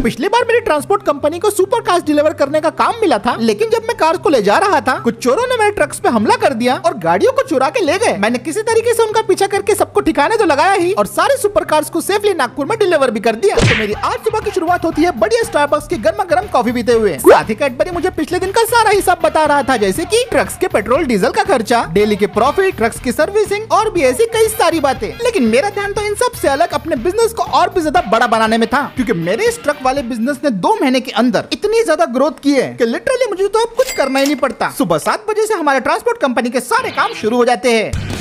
पिछली बार मेरी transport company को सुपर कार्स डिलीवर करने का काम मिला था, लेकिन जब मैं कार्स को ले जा रहा था कुछ चोरों ने मेरे ट्रक्स पे हमला कर दिया और गाड़ियों को चुरा के ले गए। मैंने किसी तरीके से उनका पीछा करके सबको ठिकाने तो लगाया ही और सारे सुपर कार्स को सेफली नागपुर में डिलीवर भी कर दिया। तो मेरी आज सुबह की शुरुआत होती है बढ़िया स्टारबक्स की गर्मा गर्म कॉफी पीते हुए। साथ ही कैडबरी मुझे पिछले दिन का सारा हिसाब बता रहा था, जैसे कि ट्रक्स के पेट्रोल डीजल का खर्चा, डेली के प्रॉफिट, ट्रक्स की सर्विसिंग और भी ऐसी कई सारी बातें। लेकिन मेरा ध्यान तो इन सब से अलग अपने बिजनेस को और भी ज्यादा बड़ा बनाने में था, क्योंकि मेरे इस ट्रक वाले बिजनेस ने 2 महीने के अंदर इतनी ज्यादा ग्रोथ की है कि लिटरली मुझे तो अब कुछ करना ही नहीं पड़ता। सुबह 7 बजे से हमारे ट्रांसपोर्ट कंपनी के सारे काम शुरू हो जाते हैं।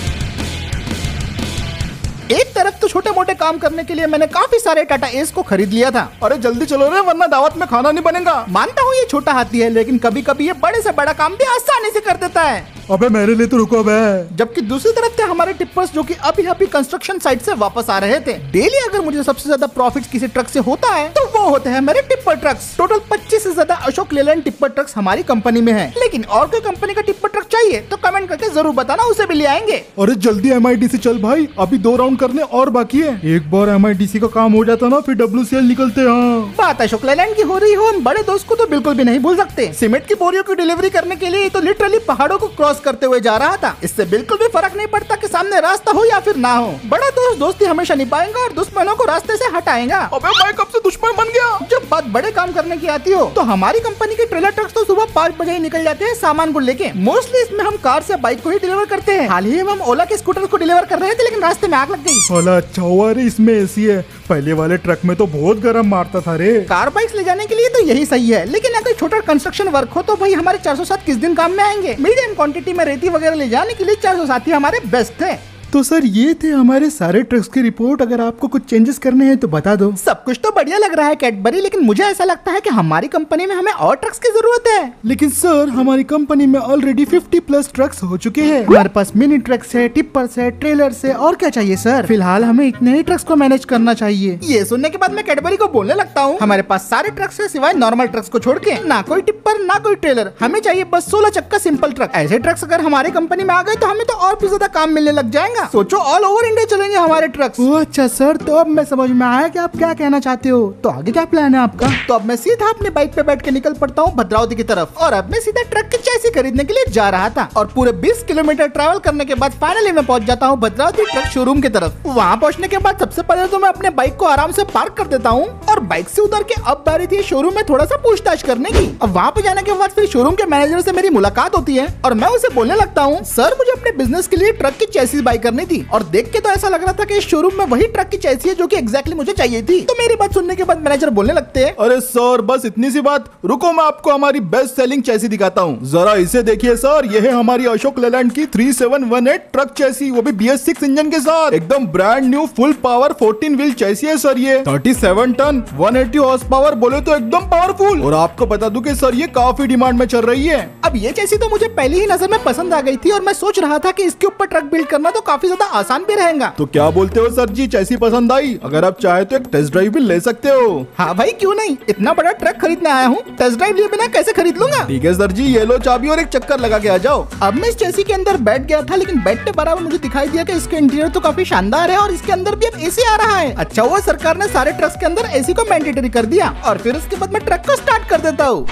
एक तरफ तो छोटे मोटे काम करने के लिए मैंने काफी सारे टाटा एस को खरीद लिया था। अरे जल्दी चलो रे, वरना दावत में खाना नहीं बनेगा। मानता हूँ ये छोटा हाथी है, लेकिन कभी कभी ये बड़े से बड़ा काम भी आसानी से कर देता है। अबे मेरे लिए तो रुको बे। जबकि दूसरी तरफ थे हमारे टिप्पर्स, जो कि अभी कंस्ट्रक्शन साइट से वापस आ रहे थे। डेली अगर मुझे सबसे ज्यादा प्रॉफिट किसी ट्रक से होता है तो वो होते हैं मेरे टिप्पर ट्रक्स। टोटल 25 से ज्यादा अशोक लेलैंड टिप्पर ट्रक्स हमारी कंपनी में है। लेकिन और कोई कंपनी का टिप्पर ट्रक चाहिए तो कमेंट करके जरूर बताना, उसे भी ले आएंगे। अरे जल्दी MIDC चल भाई, अभी 2 राउंड करने और बाकी है। एक बार MIDC का काम हो जाता ना, फिर WCL निकलते हैं। बात अशोक लेलैंड की हो रही हो, हम बड़े दोस्त को तो बिल्कुल भी नहीं भूल सकते। सीमेंट की बोरियों की डिलीवरी करने के लिए तो लिटरली पहाड़ों को क्रॉस करते हुए जा रहा था। इससे बिल्कुल भी फर्क नहीं पड़ता कि सामने रास्ता हो या फिर ना हो। बड़ा दोस्त दोस्ती हमेशा निभाएगा और दुश्मनों को रास्ते से हटाएगा। अबे मैं कब से दुश्मन बन गया? जब बात बड़े काम करने की आती हो तो हमारी कंपनी के ट्रेलर ट्रक्स तो सुबह 5 बजे ही निकल जाते हैं सामान को लेके। मोस्टली इसमें हम कार से बाइक को ही डिलीवर करते हैं। हाल ही में हम ओला के स्कूटर को डिलीवर कर रहे थे, लेकिन रास्ते में आग लग गई। भला अच्छा हुआ रे इसमें एसी है, पहले वाले ट्रक में तो बहुत गर्म मारता था रे। कार बाइक्स ले जाने के लिए तो यही सही है, लेकिन अगर छोटा कंस्ट्रक्शन वर्क हो तो भाई हमारे 407 किस दिन काम में आएंगे। मीडियम क्वांटिटी में रेती वगैरह ले जाने के लिए 407 ही हमारे बेस्ट है। तो सर ये थे हमारे सारे ट्रक्स की रिपोर्ट। अगर आपको कुछ चेंजेस करने हैं तो बता दो। सब कुछ तो बढ़िया लग रहा है कैडबरी, लेकिन मुझे ऐसा लगता है कि हमारी कंपनी में हमें और ट्रक्स की जरूरत है। लेकिन सर हमारी कंपनी में ऑलरेडी 50+ ट्रक्स हो चुके हैं। हमारे पास मिनी ट्रक्स है, टिप्पर्स है, ट्रेलर्स है, और क्या चाहिए सर? फिलहाल हमें इतने ही ट्रक्स को मैनेज करना चाहिए। ये सुनने के बाद मैं कैडबरी को बोलने लगता हूँ, हमारे पास सारे ट्रक्स है सिवाय नॉर्मल ट्रक्स को छोड़ के। ना कोई टिप्पर ना कोई ट्रेलर, हमें चाहिए बस 16 चक्का सिंपल ट्रक। ऐसे ट्रक्स अगर हमारी कंपनी में आ गए तो हमें तो और भी ज्यादा काम मिलने लग जाएगा। सोचो ऑल ओवर इंडिया चलेंगे हमारे ट्रक्स। ओह अच्छा सर, तो अब मैं समझ में आया कि आप क्या कहना चाहते हो। तो आगे क्या प्लान है आपका? तो अब मैं सीधा अपने बाइक पे बैठ के निकल पड़ता हूँ भद्रावती की तरफ, और अब मैं सीधा ट्रक की चैसी खरीदने के लिए जा रहा था। और पूरे 20 किलोमीटर ट्रैवल करने के बाद फाइनली मैं पहुँच जाता हूँ भद्रावती ट्रक शोरूम की तरफ। वहाँ पहुँचने के बाद सबसे पहले तो मैं अपने बाइक को आराम से पार्क कर देता हूँ और बाइक से उतर के अब बारी थी शोरूम में थोड़ा सा पूछताछ करने की। अब वहाँ पे जाने के बाद फिर शोरूम के मैनेजर से मेरी मुलाकात होती है और मैं उसे बोलने लगता हूँ, सर मुझे अपने बिजनेस के लिए ट्रक की चैसी बाई करनी थी, और देख के तो ऐसा लग रहा था कि इस शोरूम में वही ट्रक की चैसी है जो कि एग्जैक्टली मुझे चाहिए थी। तो मेरी बात सुनने के बाद मैनेजर बोलने लगते हैं, अरे सर बस इतनी सी बात, रुको मैं आपको हमारी बेस्ट सेलिंग चैसी दिखाता हूँ। जरा इसे देखिए सर, ये है हमारी अशोक लेलैंड की 3718 ट्रक चैसी, वो भी BS6 इंजन के साथ। एकदम brand new full power 14 wheel chassis है सर। ये 37 टन 180 हॉर्स पावर, बोले तो एकदम पावरफुल। और आपको बता दूं कि सर ये काफी डिमांड में चल रही है। अब ये चैसी तो मुझे पहली ही नजर में पसंद आ गई थी और मैं सोच रहा था कि इसके ऊपर ट्रक बिल्ड करना तो काफी ज्यादा आसान भी रहेगा। तो क्या बोलते हो सर जी, चैसी पसंद आई? अगर आप चाहे तो एक टेस्ट ड्राइव भी ले सकते हो। हाँ भाई क्यों नहीं, इतना बड़ा ट्रक खरीदने आया हूँ, टेस्ट ड्राइव लिए बिना कैसे खरीद लूंगा। ठीक है सर जी, ये लो चाबी और एक चक्कर लगा के आ जाओ। अब मैं इस चैसी के अंदर बैठ गया था, लेकिन बैठने बराबर मुझे दिखाई दिया कि इसके इंटीरियर तो काफी शानदार है और इसके अंदर भी अब एसी आ रहा है। अच्छा हुआ सरकार ने सारे ट्रक्स के अंदर एसी को मैंडेटरी कर दिया। और फिर उसके बाद मैं ट्रक को स्टार्ट कर देता हूँ।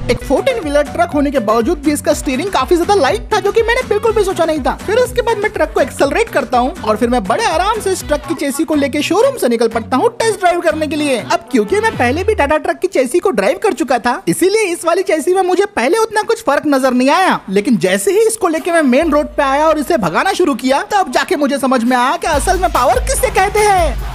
एक 14 व्हीलर ट्रक होने के बावजूद भी इसका स्टीयरिंग काफी ज्यादा लाइट था, जो कि मैंने बिल्कुल भी सोचा नहीं था। फिर उसके बाद मैं ट्रक को एक्सेलरेट करता हूँ और फिर मैं बड़े आराम से इस ट्रक की चैसी को लेके शोरूम से निकल पड़ता हूँ टेस्ट ड्राइव करने के लिए। अब क्योंकि मैं पहले भी टाटा ट्रक की चैसी को ड्राइव कर चुका था, इसीलिए इस वाली चैसी में मुझे पहले उतना कुछ फर्क नजर नहीं आया। लेकिन जैसे ही इसको लेके मैं मेन रोड पे आया और इसे भगाना शुरू किया, तब जाके मुझे समझ में आया कि असल में पावर किसे कहते हैं।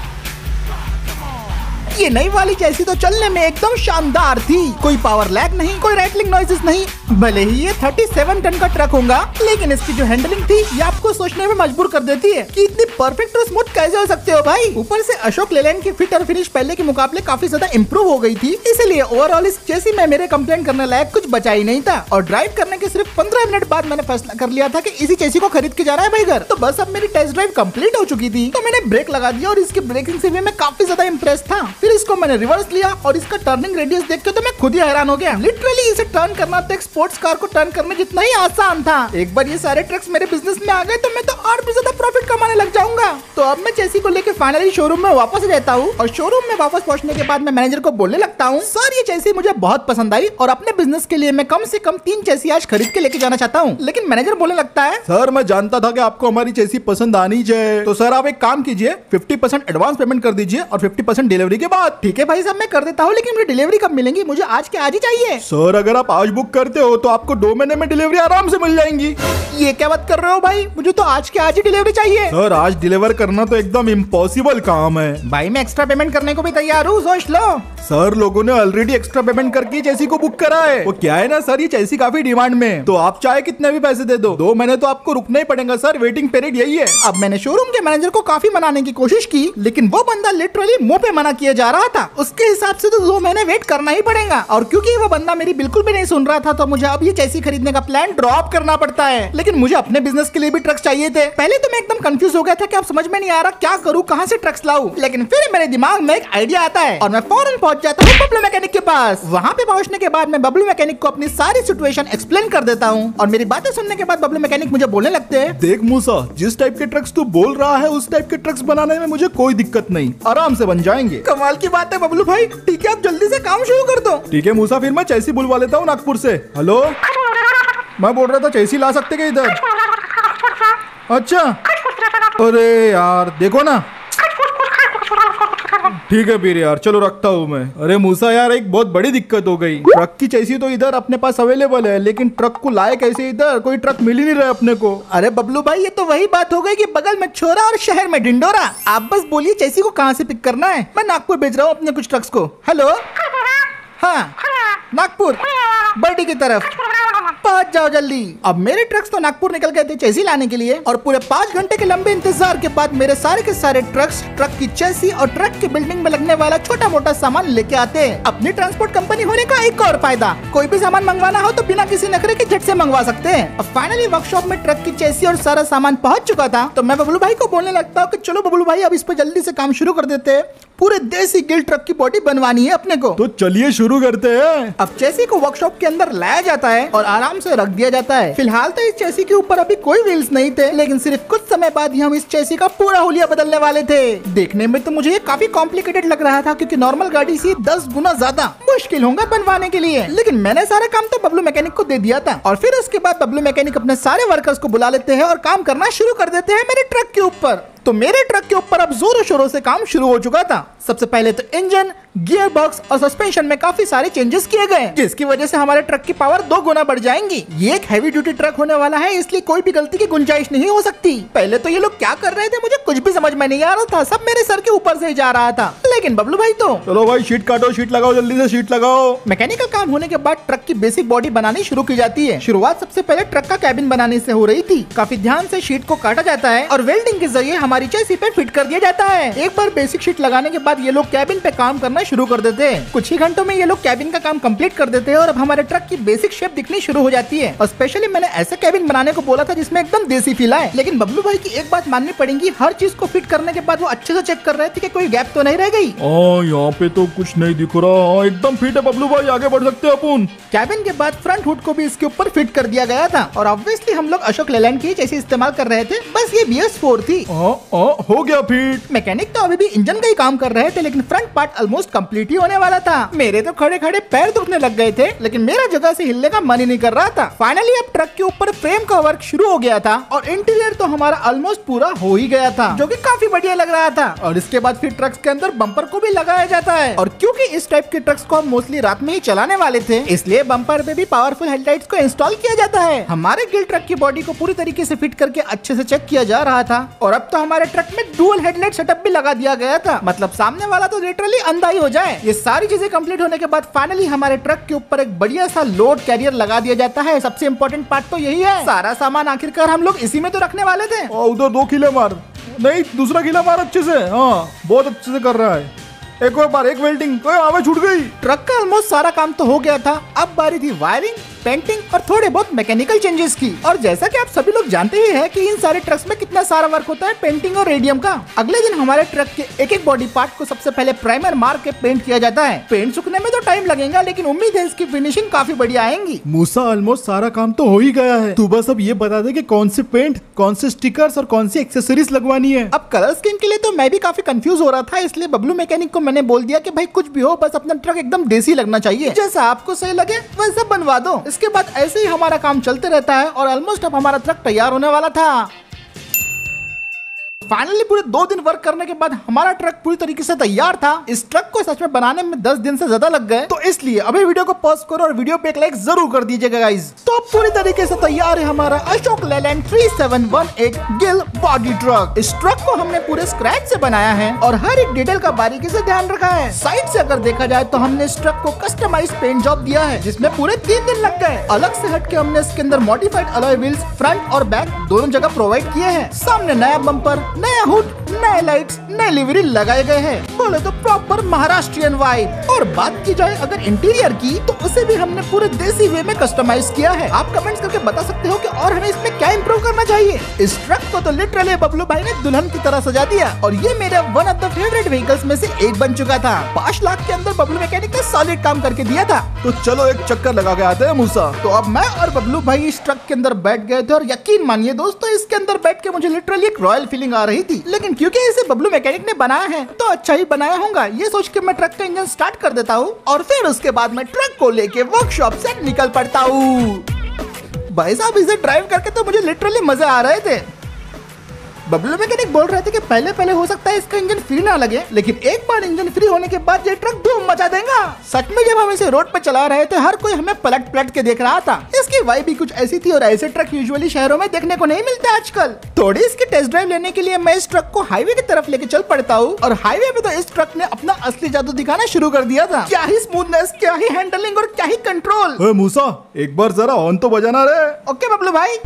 ये नई वाली चैसी तो चलने में एकदम शानदार थी, कोई पावर लैग नहीं, कोई रैटलिंग नॉइसेस नहीं। भले ही ये 37 टन का ट्रक होगा, लेकिन इसकी जो हैंडलिंग थी ये आपको सोचने में मजबूर कर देती है कि इतनी परफेक्ट और स्मूथ कैसे हो सकते हो भाई। ऊपर से अशोक लेलैंड की फिट और फिनिश पहले के मुकाबले काफी ज्यादा इम्प्रूव हो गई थी, इसलिए ओवरऑल इस चैसी में मेरे कंप्लेंट करने लायक कुछ बचा ही नहीं था। और ड्राइव करने के सिर्फ 15 मिनट बाद मैंने फैसला कर लिया था कि इसी चैसी को खरीद के जाना है भाई घर। तो बस अब मेरी टेस्ट ड्राइव कंप्लीट हो चुकी थी, तो मैंने ब्रेक लगा दिया और इसकी ब्रेकिंग से भी मैं काफी ज्यादा इम्प्रेस था। फिर इसको मैंने रिवर्स लिया और इसका टर्निंग रेडियस देख के तो मैं खुद ही हैरान हो गया। लिटरली इसे टर्न करना तो एक स्पोर्ट्स कार को टर्न करने जितना ही आसान था। एक बार ये सारे ट्रक्स मेरे बिजनेस में आ गए तो मैं तो और भी ज्यादा प्रॉफिट कमाने लग जाऊंगा। तो अब मैं चेसी को लेके फाइनली शोरूम में वापस जाता हूँ और शोरूम में वापस पहुंचने के बाद मैं मैनेजर को बोलने लगता हूँ, सर ये चेसी मुझे बहुत पसंद आई और अपने बिजनेस के लिए मैं कम से कम 3 चेसी आज खरीद के लेके जाना चाहता हूँ। लेकिन मैनेजर बोलने लगता है, सर मैं जानता था कि आपको हमारी चेसी पसंद आनी चाहिए, तो सर आप एक काम कीजिए 50% एडवांस पेमेंट कर दीजिए और 50% डिलीवरी के बाद। ठीक है भाई साहब मैं कर देता हूँ, लेकिन मुझे डिलीवरी कब मिलेंगी? मुझे आज के आज ही चाहिए। सर अगर आप आज बुक करते हो तो आपको 2 महीने में डिलीवरी आराम से मिल जाएंगी। ये क्या बात कर रहे हो भाई, मुझे तो आज के आज ही डिलीवरी चाहिए। सर आज डिलीवर करना तो एकदम इम्पॉसिबल काम है। भाई मैं एक्स्ट्रा पेमेंट करने को भी तैयार हूँ, सोच लो। सर लोगों ने ऑलरेडी एक्स्ट्रा पेमेंट करके चेसी को बुक करा है। वो क्या है ना सर, ये चेसी काफी डिमांड में है, तो आप चाहे कितने भी पैसे दे दो, 2 महीने तो आपको रुकना ही पड़ेगा सर, वेटिंग पीरियड यही है। अब मैंने शोरूम के मैनेजर को काफी मनाने की कोशिश की, लेकिन वो बंदा लिटरली मुंह पे मना किया जा रहा था। उसके हिसाब से तो 2 महीने वेट करना ही पड़ेगा, और क्योंकि वो बंदा मेरी बिल्कुल भी नहीं सुन रहा था, तो मुझे अब ये चेसी खरीदने का प्लान ड्रॉप करना पड़ता है। लेकिन मुझे अपने बिजनेस के लिए भी ट्रक्स चाहिए थे। पहले तो मैं एकदम कंफ्यूज हो गया था कि अब समझ में नहीं आ रहा क्या करूँ, कहाँ से ट्रक्स लाऊं। लेकिन फिर मेरे दिमाग में एक आइडिया आता है और मैं फौरन पहुंच जाता हूँ बबलू मैकेनिक के पास। वहाँ पे पहुंचने के बाद मैं बबलू मैकेनिक को अपनी सारी सिचुएशन एक्सप्लेन कर देता हूँ और मेरी बातें सुनने के बाद बबलू मैकेनिक मुझे बोलने लगते हैं, देख मूसा, जिस टाइप के ट्रक्स तू बोल रहा है उस टाइप के ट्रक्स बनाने में मुझे कोई दिक्कत नहीं, आराम से बन जाएंगे। कमाल की बात है बबलू भाई, ठीक है आप जल्दी से काम शुरू कर दो। ठीक है मूसा, फिर मैं चेसी बुलवा लेता हूँ नागपुर से। हेलो, मैं बोल रहा था चेसी ला सकते क्या इधर? अच्छा, अरे यार देखो ना। ठीक है फिर यार, चलो रखता हूँ मैं। अरे मूसा यार, एक बहुत बड़ी दिक्कत हो गई। ट्रक की चेसी तो इधर अपने पास अवेलेबल है, लेकिन ट्रक को लाए कैसे इधर? कोई ट्रक मिल ही नहीं रहा अपने को। अरे बबलू भाई, ये तो वही बात हो गई कि बगल में छोरा और शहर में ढिंडोरा। आप बस बोलिए चेसी को कहाँ से पिक करना है, मैं नागपुर भेज रहा हूँ अपने कुछ ट्रक्स को। हेलो, हाँ नागपुर बर्डी की तरफ पहुंच जाओ जल्दी। अब मेरे ट्रक्स तो नागपुर निकल गए थे चेसी लाने के लिए, और पूरे 5 घंटे के लंबे इंतजार के बाद मेरे सारे के सारे ट्रक्स, ट्रक की चेसी और ट्रक की बिल्डिंग में लगने वाला छोटा मोटा सामान लेके आते हैं। अपनी ट्रांसपोर्ट कंपनी होने का एक और फायदा, कोई भी सामान मंगवाना हो तो बिना किसी नखरे के झट से मंगवा सकते हैं। अब फाइनली वर्कशॉप में ट्रक की चेसी और सारा सामान पहुंच चुका था, तो मैं बबलू भाई को बोलने लगता हूँ कि चलो बबलू भाई अब इस पर जल्दी से काम शुरू कर देते हैं। पूरे देसी गिल ट्रक की बॉडी बनवानी है अपने को, तो चलिए शुरू करते हैं। अब चेसी को वर्कशॉप के अंदर लाया जाता है और आराम से रख दिया जाता है। फिलहाल तो इस चेसी के ऊपर अभी कोई व्हील्स नहीं थे, लेकिन सिर्फ कुछ समय बाद ही हम इस चेसी का पूरा हुलिया बदलने वाले थे। देखने में तो मुझे ये काफी कॉम्प्लिकेटेड लग रहा था, क्योंकि नॉर्मल गाड़ी से 10 गुना ज्यादा मुश्किल होगा बनवाने के लिए। लेकिन मैंने सारा काम तो बबलू मैकेनिक को दे दिया था, और फिर उसके बाद बबलू मैकेनिक अपने सारे वर्कर्स को बुला लेते हैं और काम करना शुरू कर देते हैं मेरे ट्रक के ऊपर। तो मेरे ट्रक के ऊपर अब जोरों शोरों से काम शुरू हो चुका था। सबसे पहले तो इंजन, गियर बॉक्स और सस्पेंशन में काफी सारे चेंजेस किए गए, जिसकी वजह से हमारे ट्रक की पावर 2 गुना बढ़ जाएंगी। ये एक हैवी ड्यूटी ट्रक होने वाला है, इसलिए कोई भी गलती की गुंजाइश नहीं हो सकती। पहले तो ये लोग क्या कर रहे थे मुझे कुछ भी समझ में नहीं आ रहा था, सब मेरे सर के ऊपर से ही जा रहा था। लेकिन बबलू भाई तो, चलो भाई शीट काटो, शीट लगाओ, जल्दी से शीट लगाओ। मैकेनिकल काम होने के बाद ट्रक की बेसिक बॉडी बनानी शुरू की जाती है। शुरुआत सबसे पहले ट्रक का कैबिन बनाने से हो रही थी। काफी ध्यान से शीट को काटा जाता है और वेल्डिंग के जरिए हमारी चेसी पे फिट कर दिया जाता है। एक बार बेसिक शीट लगाने के बाद ये लोग कैबिन पे काम करना शुरू कर देते हैं। कुछ ही घंटों में ये लोग कैबिन का काम कंप्लीट कर देते हैं और अब हमारे ट्रक की बेसिक शेप दिखनी शुरू हो जाती है। और स्पेशली मैंने ऐसे कैबिन बनाने को बोला था जिसमें एकदम देसी फील आए। लेकिन बबलू भाई की एक बात माननी पड़ेगी, हर चीज को फिट करने के बाद वो अच्छे से चेक कर रहे थे कि कोई गैप तो नहीं रह गई। यहाँ पे तो कुछ नहीं दिख रहा, एकदम फिट है बबलू भाई, आगे बढ़ सकते हैं अपन। कैबिन के बाद फ्रंट हुड को भी इसके ऊपर फिट कर दिया गया था, और ऑब्वियसली हम लोग अशोक लेलैंड की जैसे इस्तेमाल कर रहे थे, बस ये BS4 थी। हो गया फिट। मैकेनिक तो अभी भी इंजन का ही काम कर रहे थे, लेकिन फ्रंट पार्ट ऑलमोस्ट कंप्लीट ही होने वाला था। मेरे तो खड़े खड़े पैर दुखने लग गए थे, लेकिन मेरा जगह से हिलने का मन ही नहीं कर रहा था। फाइनली अब ट्रक के ऊपर फ्रेम का वर्क शुरू हो गया था और इंटीरियर तो हमारा ऑलमोस्ट पूरा हो ही गया था, जो कि काफी बढ़िया लग रहा था। और इसके बाद फिर ट्रक्स के अंदर बम्पर को भी लगाया जाता है, और क्योंकि इस टाइप के ट्रक्स को हम मोस्टली रात में ही चलाने वाले थे, इसलिए बम्पर पे भी पावरफुल हेडलाइट्स को इंस्टॉल किया जाता है। हमारे गिल ट्रक की बॉडी को पूरी तरीके से फिट करके अच्छे से चेक किया जा रहा था, और अब तो हमारे ट्रक में डुअल हेडलाइट सेटअप भी लगा दिया गया था, मतलब सामने वाला तो लिटरली अंधा ही हो जाए। ये सारी चीजें कंप्लीट होने के बाद फाइनली हमारे ट्रक के ऊपर एक बढ़िया सा लोड कैरियर लगा दिया जाता है। सबसे इम्पोर्टेंट पार्ट तो यही है, सारा सामान आखिरकार हम लोग इसी में तो रखने वाले थे। उधर 2 किले मार, नहीं दूसरा किला मार अच्छे से। हाँ बहुत अच्छे से कर रहा है, एक और बार, एक वेल्डिंग, आवाज छूट गई। ट्रक का ऑलमोस्ट सारा काम तो हो गया था, अब बारी थी वायरिंग, पेंटिंग और थोड़े बहुत मैकेनिकल चेंजेस की। और जैसा कि आप सभी लोग जानते ही हैं कि इन सारे ट्रक्स में कितना सारा वर्क होता है पेंटिंग और रेडियम का। अगले दिन हमारे ट्रक के एक एक बॉडी पार्ट को सबसे पहले प्राइमर मार के पेंट किया जाता है। पेंट सूखने में तो टाइम लगेगा, लेकिन उम्मीद है इसकी फिनिशिंग काफी बढ़िया आएंगी। मूसा ऑलमोस्ट सारा काम तो हो ही गया है। तू बस अब ये बता दे कि कौन से पेंट, कौन से स्टिकर्स और कौन सी एक्सेसरीज लगवानी है। अब कलर स्कीम के लिए तो मैं भी काफी कंफ्यूज हो रहा था, इसलिए बबलू मैकेनिक को मैंने बोल दिया कि भाई कुछ भी हो, बस अपना ट्रक एकदम देसी लगना चाहिए, जैसा आपको सही लगे वैसा बनवा दो। इसके बाद ऐसे ही हमारा काम चलते रहता है और ऑलमोस्ट अब हमारा ट्रक तैयार होने वाला था। फाइनली पूरे 2 दिन वर्क करने के बाद हमारा ट्रक पूरी तरीके से तैयार था। इस ट्रक को सच में बनाने में 10 दिन से ज्यादा लग गए, तो इसलिए अभी वीडियो को पॉज करो और वीडियो पे एक लाइक जरूर कर दीजिएगा गाइस। तो पूरी तरीके से तैयार है हमारा अशोक लेलैंड 3718 गिल बॉडी ट्रक। इस ट्रक को हमने पूरे स्क्रैच से बनाया है और हर एक डिटेल का बारीकी से ध्यान रखा है। साइड से अगर देखा जाए तो हमने इस ट्रक को कस्टमाइज पेंट जॉब दिया है, जिसमें पूरे 3 दिन लग गए। अलग से हट के हमने इसके अंदर मॉडिफाइड अलॉय व्हील्स फ्रंट और बैक दोनों जगह प्रोवाइड किए हैं। सामने नया बम्पर, नया हुड, नए लाइट्स, नए लिवरी लगाए गए हैं। बोले तो प्रॉपर महाराष्ट्रियन वाइब। और बात की जाए अगर इंटीरियर की, तो उसे भी हमने पूरे देसी वे में कस्टमाइज किया है। आप कमेंट्स करके बता सकते हो कि और हमें इसमें क्या इंप्रूव करना चाहिए। इस ट्रक को तो लिटरली बबलू भाई ने दुल्हन की तरह सजा दिया और ये मेरे one of the favourite vehicles में से एक बन चुका था। 5 लाख के अंदर बबलू मैकेनिक ने सॉलिड काम करके दिया था। तो चलो एक चक्कर लगा के आते हैं मूसा। तो अब मैं और बबलू भाई इस ट्रक के अंदर बैठ गए थे और यकीन मानिए दोस्तों, इसके अंदर बैठ के मुझे लिटरली एक रॉयल फीलिंग आ रही थी। लेकिन क्योंकि इसे बबलू मैकेनिक ने बनाया है तो अच्छा ही बनाया होगा, ये सोच के मैं ट्रक का इंजन स्टार्ट कर देता हूँ और फिर उसके बाद मैं ट्रक को लेके वर्कशॉप से निकल पड़ता हूँ। भाई साहब, इसे ड्राइव करके तो मुझे लिटरली मजे आ रहे थे। बबलू मैकेनिक बोल रहे थे कि पहले हो सकता है इसका इंजन फ्री ना लगे, लेकिन एक बार इंजन फ्री होने के बाद ये ट्रक धूम मचा देगा। सच में जब हम इसे रोड पे चला रहे थे हर कोई हमें पलट के देख रहा था। इसकी वाइब भी कुछ ऐसी थी और ऐसे ट्रक यूजुअली शहरों में देखने को नहीं मिलते आजकल। थोड़ी इसकी टेस्ट ड्राइव लेने के लिए मैं इस ट्रक को हाईवे की तरफ लेके चल पड़ता हूँ और हाईवे पे तो इस ट्रक ने अपना असली जादू दिखाना शुरू कर दिया था। क्या ही स्मूथनेस, क्या ही हैंडलिंग और क्या ही कंट्रोल। मूसा एक बार जरा ऑन तो बजाना रे। ओके बबलू भाई।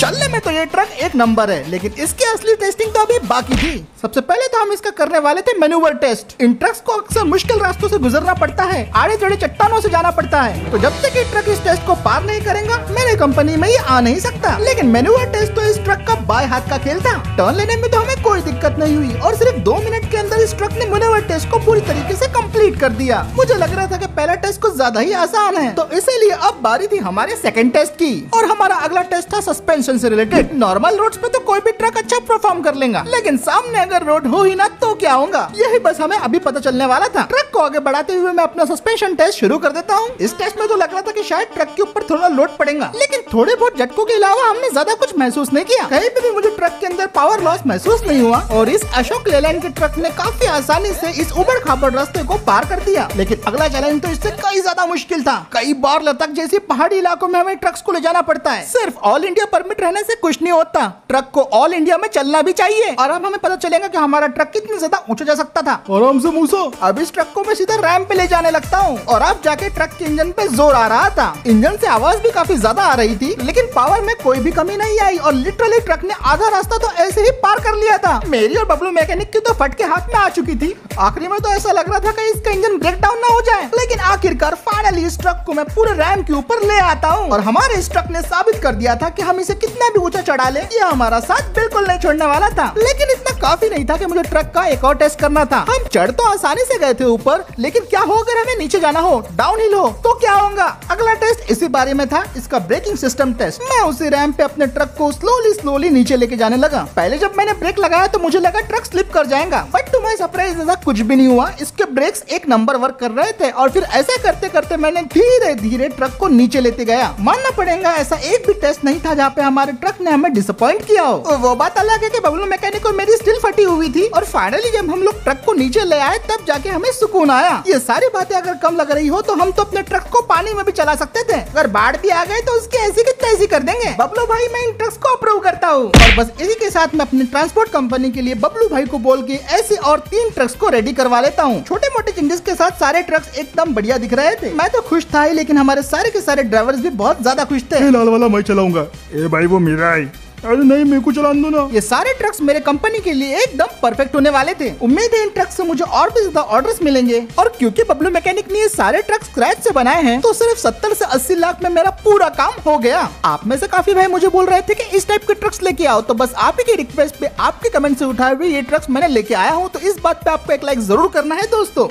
चलने में तो ये ट्रक एक नंबर है, लेकिन इसकी असली टेस्टिंग तो अभी बाकी थी। सबसे पहले तो हम इसका करने वाले थे मैन्यूवर टेस्ट। इन ट्रक्स को अक्सर मुश्किल रास्तों से गुजरना पड़ता है, आड़े टेढ़े चट्टानों से जाना पड़ता है, तो जब तक ये ट्रक इस टेस्ट को पार नहीं करेगा मेरे कंपनी में ये आ नहीं सकता। लेकिन मैन्यूवर टेस्ट तो इस ट्रक का बाएं हाथ का खेल था। टर्न लेने में तो हमें कोई दिक्कत नहीं हुई और सिर्फ 2 मिनट के अंदर इस ट्रक ने मैन्यूवर टेस्ट को पूरी तरीके से कंप्लीट कर दिया। मुझे लग रहा था कि पहला टेस्ट कुछ ज्यादा ही आसान है, तो इसीलिए अब बारी थी हमारे सेकंड टेस्ट की। और हमारा अगला टेस्ट था सस्पेंशन से रिलेटेड। नॉर्मल रोड्स पे तो कोई भी ट्रक अच्छा परफॉर्म कर लेगा, लेकिन सामने अगर रोड हो ही ना तो क्या होगा, यही बस हमें अभी पता चलने वाला था। ट्रक को आगे बढ़ाते हुए मैं अपना सस्पेंशन टेस्ट शुरू कर देता हूँ। इस टेस्ट में तो लग रहा था कि शायद ट्रक के ऊपर थोड़ा लोड पड़ेगा, लेकिन थोड़े बहुत झटकों के अलावा हमने ज्यादा कुछ महसूस नहीं किया। कहीं पे भी मुझे ट्रक के अंदर पावर लॉस महसूस नहीं हुआ और इस अशोक लेलैंड के ट्रक ने काफी आसानी से इस उबड़ खाबड़ रास्ते को पार कर दिया। लेकिन अगला चैलेंज तो इससे कई ज्यादा मुश्किल था। कई बार लद्दाख जैसी पहाड़ी इलाकों में हमें ट्रक्स को ले जाना पड़ता है। सिर्फ ऑल इंडिया परमिट रहने से कुछ नहीं होता, ट्रक को ऑल इंडिया में चलना भी चाहिए। और अब हमें पता चलेगा कि हमारा ट्रक कितनी ज्यादा ऊंचा जा सकता था। आराम से मूसा। अब इस ट्रक को मैं सीधा रैंप पे ले जाने लगता हूँ और अब जाके ट्रक के इंजन पे जोर आ रहा था। इंजन से आवाज भी काफी ज्यादा आ रही थी, लेकिन पावर में कोई भी कमी नहीं आई और लिटरली ट्रक ने आधा रास्ता तो ऐसे ही पार कर लिया था। मेरी और बबलू मैकेनिक की तो फटके हाथ में आ चुकी थी। आखिरी में तो ऐसा लग रहा था कि इसका इंजन ब्रेक डाउन ना हो जाए, लेकिन आखिरकार फाइनली इस ट्रक को मैं पूरे रैंप के ऊपर ले आता हूँ और हमारे इस ट्रक ने साबित कर दिया था कि हम इसे कितना भी ऊंचा चढ़ा ले, ये हमारा साथ बिल्कुल नहीं छोड़ने वाला था। लेकिन इतना काफी नहीं था कि मुझे ट्रक का एक और टेस्ट करना था। हम चढ़ तो आसानी से गए थे ऊपर, लेकिन क्या हो अगर हमें नीचे जाना हो, डाउन हिल हो, तो क्या होगा। अगला टेस्ट इसी बारे में था, इसका ब्रेकिंग सिस्टम टेस्ट। मैं उसी रैंप पे अपने ट्रक को स्लोली नीचे लेके जाने लगा। पहले जब मैंने ब्रेक लगाया तो मुझे लगा ट्रक स्लिप कर जाएगा, बट टू माय सरप्राइज ऐसा कुछ भी नहीं हुआ। इसके ब्रेक्स एक नंबर वर्क कर रहे थे और फिर ऐसा करते करते मैंने धीरे धीरे ट्रक को नीचे लेते गया। मानना पड़ेगा ऐसा एक भी टेस्ट नहीं था जहाँ पे हमारे ट्रक ने हमें डिसअपॉइंट पॉइंट किया हो। वो बात अलग है कि बबलू मैकेनिक और मेरी स्टिल फटी हुई थी और फाइनली जब हम लोग ट्रक को नीचे ले आए तब जाके हमें सुकून आया। ये सारी बातें अगर कम लग रही हो तो हम तो अपने ट्रक को पानी में भी चला सकते थे, अगर बाढ़ भी आ गए तो उसकी ऐसी की तैसी कर देंगे। बबलू भाई मैं इन ट्रक्स को अप्रूव करता हूँ और बस इसी के साथ मैं अपने ट्रांसपोर्ट कंपनी के लिए बबलू भाई को बोल के ऐसे और 3 ट्रक्स को रेडी करवा लेता हूँ। छोटे मोटे चेंजेस के साथ सारे ट्रक्स एकदम बढ़िया दिख रहे थे। मैं तो खुश था ही, लेकिन हमारे सारे के सारे ड्राइवर्स भी बहुत ज्यादा खुश थे। लाल वाला मैं चलाऊंगा। ए भाई वो मेरा है। अरे नहीं मेरे को चला दो ना। ये सारे ट्रक्स मेरे कंपनी के लिए एकदम परफेक्ट होने वाले थे। उम्मीद है इन ट्रक्स से मुझे और भी ज्यादा ऑर्डर्स मिलेंगे और क्योंकि बबलू मैकेनिक ने ये सारे ट्रक्स स्क्रैच से बनाए हैं तो सिर्फ 70 से 80 लाख में मेरा पूरा काम हो गया। आप में से काफी भाई मुझे बोल रहे थे कि इस टाइप के ट्रक्स लेके आओ, तो बस आप ही की रिक्वेस्ट पे आपके कमेंट से उठाए हुए ये ट्रक्स मैंने लेके आया हूँ। तो इस बात पे आपको एक लाइक जरूर करना है दोस्तों।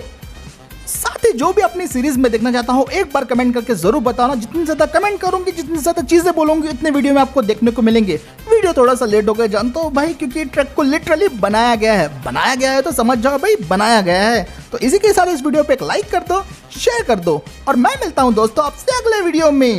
साथ ही जो भी अपनी सीरीज में देखना चाहता हूँ एक बार कमेंट करके जरूर बताना। जितनी ज्यादा कमेंट करूंगी, जितनी ज्यादा चीजें बोलूंगी, उतने वीडियो में आपको देखने को मिलेंगे। वीडियो थोड़ा सा लेट हो गया जानता हूँ भाई, क्योंकि ट्रक को लिटरली बनाया गया है तो समझ जाओ भाई बनाया गया है। तो इसी के साथ इस वीडियो पे एक लाइक कर दो, शेयर कर दो और मैं मिलता हूँ दोस्तों आपसे अगले वीडियो में।